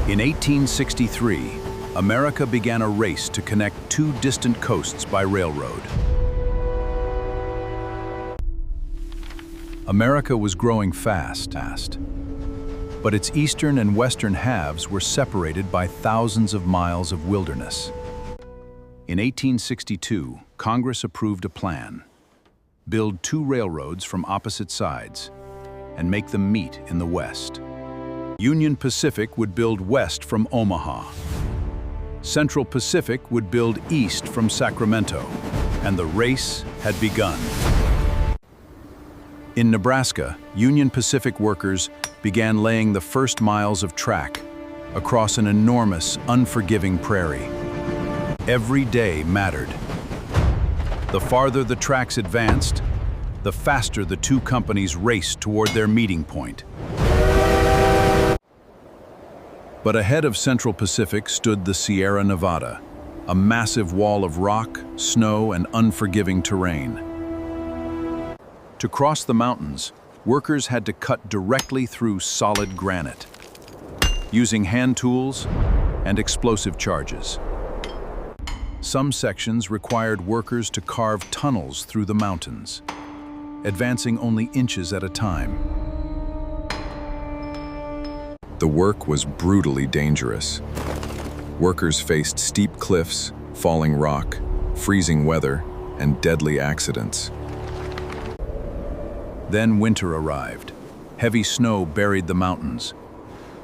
In 1863, America began a race to connect two distant coasts by railroad. America was growing fast, but its eastern and western halves were separated by thousands of miles of wilderness. In 1862, Congress approved a plan: build two railroads from opposite sides and make them meet in the west. Union Pacific would build west from Omaha. Central Pacific would build east from Sacramento, and the race had begun. In Nebraska, Union Pacific workers began laying the first miles of track across an enormous, unforgiving prairie. Every day mattered. The farther the tracks advanced, the faster the two companies raced toward their meeting point. But ahead of Central Pacific stood the Sierra Nevada, a massive wall of rock, snow, and unforgiving terrain. To cross the mountains, workers had to cut directly through solid granite, using hand tools and explosive charges. Some sections required workers to carve tunnels through the mountains, advancing only inches at a time. The work was brutally dangerous. Workers faced steep cliffs, falling rock, freezing weather, and deadly accidents. Then winter arrived. Heavy snow buried the mountains,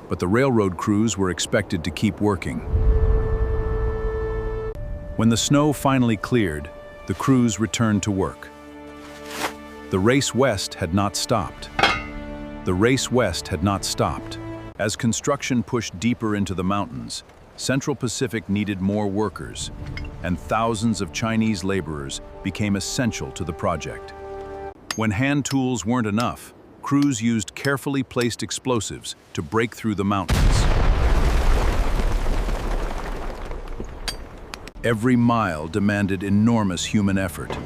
but the railroad crews were expected to keep working. When the snow finally cleared, the crews returned to work. The race west had not stopped. The race west had not stopped. As construction pushed deeper into the mountains, Central Pacific needed more workers, and thousands of Chinese laborers became essential to the project. When hand tools weren't enough, crews used carefully placed explosives to break through the mountains. Every mile demanded enormous human effort,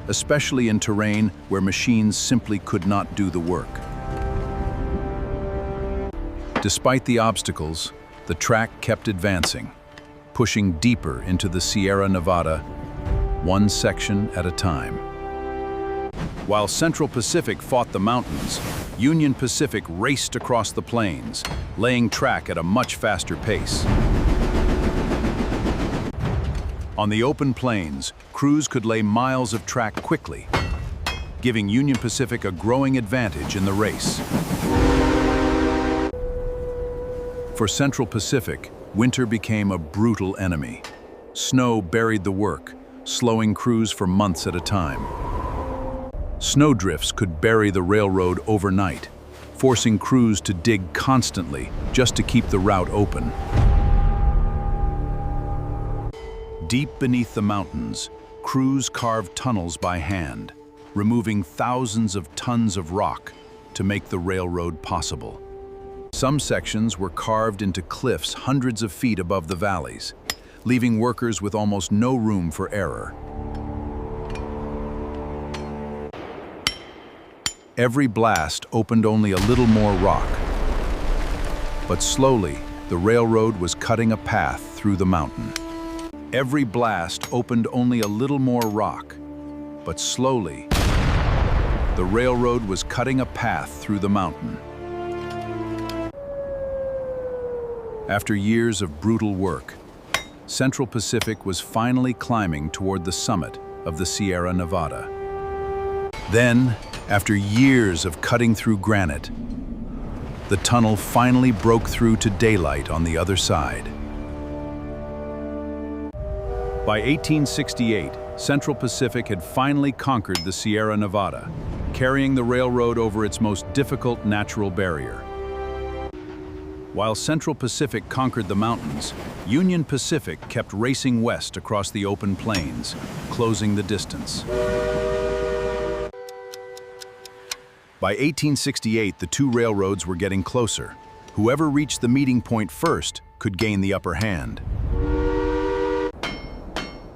especially in terrain where machines simply could not do the work. Despite the obstacles, the track kept advancing, pushing deeper into the Sierra Nevada, one section at a time. While Central Pacific fought the mountains, Union Pacific raced across the plains, laying track at a much faster pace. On the open plains, crews could lay miles of track quickly, giving Union Pacific a growing advantage in the race. For Central Pacific, winter became a brutal enemy. Snow buried the work, slowing crews for months at a time. Snowdrifts could bury the railroad overnight, forcing crews to dig constantly just to keep the route open. Deep beneath the mountains, crews carved tunnels by hand, removing thousands of tons of rock to make the railroad possible. Some sections were carved into cliffs hundreds of feet above the valleys, leaving workers with almost no room for error. Every blast opened only a little more rock, but slowly the railroad was cutting a path through the mountain. Every blast opened only a little more rock, but slowly the railroad was cutting a path through the mountain. After years of brutal work, Central Pacific was finally climbing toward the summit of the Sierra Nevada. Then, after years of cutting through granite, the tunnel finally broke through to daylight on the other side. By 1868, Central Pacific had finally conquered the Sierra Nevada, carrying the railroad over its most difficult natural barrier. While Central Pacific conquered the mountains, Union Pacific kept racing west across the open plains, closing the distance. By 1868, the two railroads were getting closer. Whoever reached the meeting point first could gain the upper hand.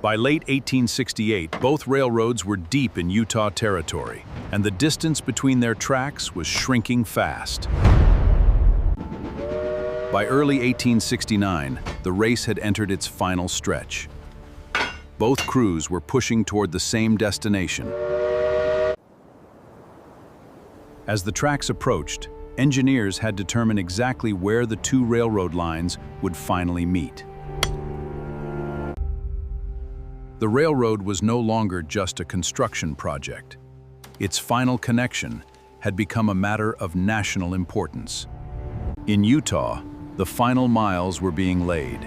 By late 1868, both railroads were deep in Utah territory, and the distance between their tracks was shrinking fast. By early 1869, the race had entered its final stretch. Both crews were pushing toward the same destination. As the tracks approached, engineers had determined exactly where the two railroad lines would finally meet. The railroad was no longer just a construction project. Its final connection had become a matter of national importance. In Utah, the final miles were being laid.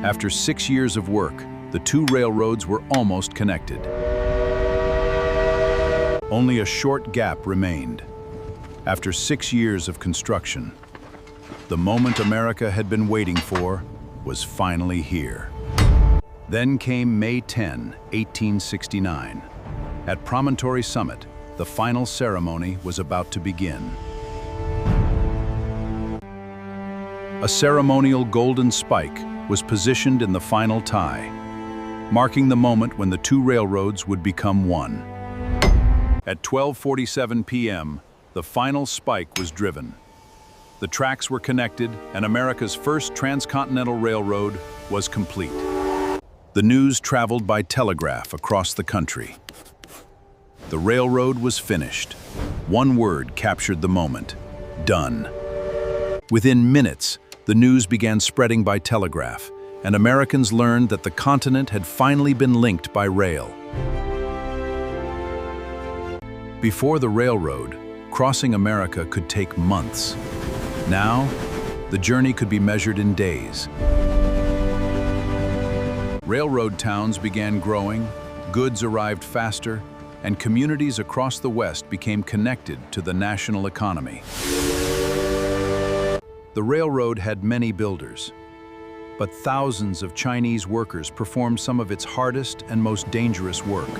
After 6 years of work, the two railroads were almost connected. Only a short gap remained. After 6 years of construction, the moment America had been waiting for was finally here. Then came May 10, 1869. At Promontory Summit, the final ceremony was about to begin. A ceremonial golden spike was positioned in the final tie, marking the moment when the two railroads would become one. At 12:47 p.m., the final spike was driven. The tracks were connected, and America's first transcontinental railroad was complete. The news traveled by telegraph across the country. The railroad was finished. One word captured the moment: done. Within minutes, the news began spreading by telegraph, and Americans learned that the continent had finally been linked by rail. Before the railroad, crossing America could take months. Now, the journey could be measured in days. Railroad towns began growing, goods arrived faster, and communities across the West became connected to the national economy. The railroad had many builders, but thousands of Chinese workers performed some of its hardest and most dangerous work.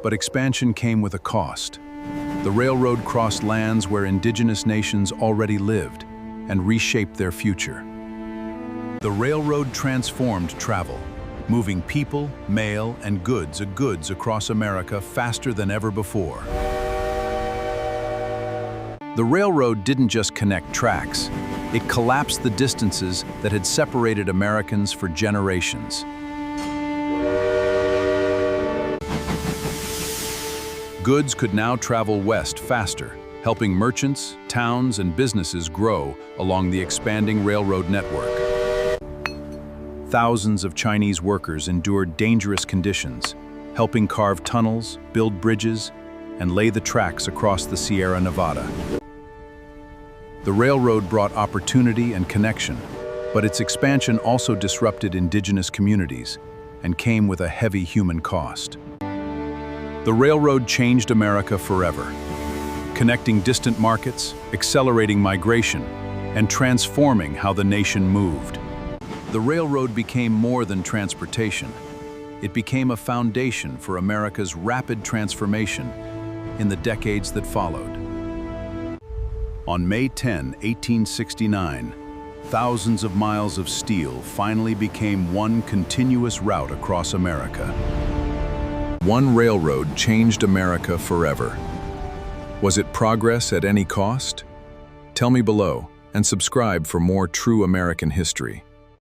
But expansion came with a cost. The railroad crossed lands where indigenous nations already lived and reshaped their future. The railroad transformed travel, moving people, mail, and goods across America faster than ever before. The railroad didn't just connect tracks, it collapsed the distances that had separated Americans for generations. Goods could now travel west faster, helping merchants, towns, and businesses grow along the expanding railroad network. Thousands of Chinese workers endured dangerous conditions, helping carve tunnels, build bridges, and lay the tracks across the Sierra Nevada. The railroad brought opportunity and connection, but its expansion also disrupted indigenous communities and came with a heavy human cost. The railroad changed America forever, connecting distant markets, accelerating migration, and transforming how the nation moved. The railroad became more than transportation. It became a foundation for America's rapid transformation in the decades that followed. On May 10, 1869, thousands of miles of steel finally became one continuous route across America. One railroad changed America forever. Was it progress at any cost? Tell me below and subscribe for more true American history.